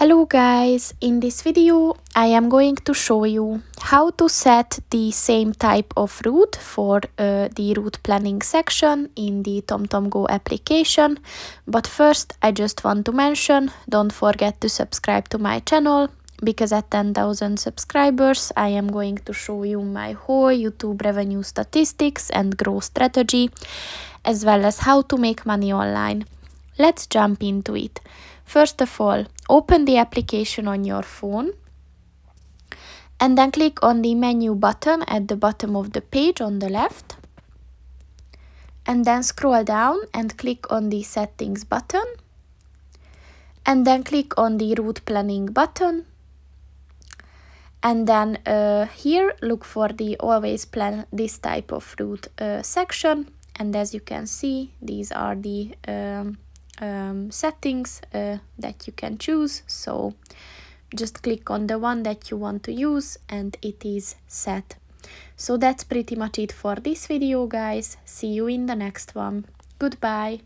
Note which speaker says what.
Speaker 1: Hello guys, in this video I am going to show you how to set the same type of route for the route planning section in the TomTom Go application. But first I just want to mention, don't forget to subscribe to my channel, because at 10,000 subscribers I am going to show you my whole YouTube revenue statistics and growth strategy, as well as how to make money online. Let's jump into it. First of all, open the application on your phone and then click on the menu button at the bottom of the page on the left, and then scroll down and click on the settings button, and then click on the route planning button, and then here look for the always plan this type of route section. And as you can see, these are the settings that you can choose, so just click on the one that you want to use and it is set. So that's pretty much it for this video, guys. See you in the next one. Goodbye.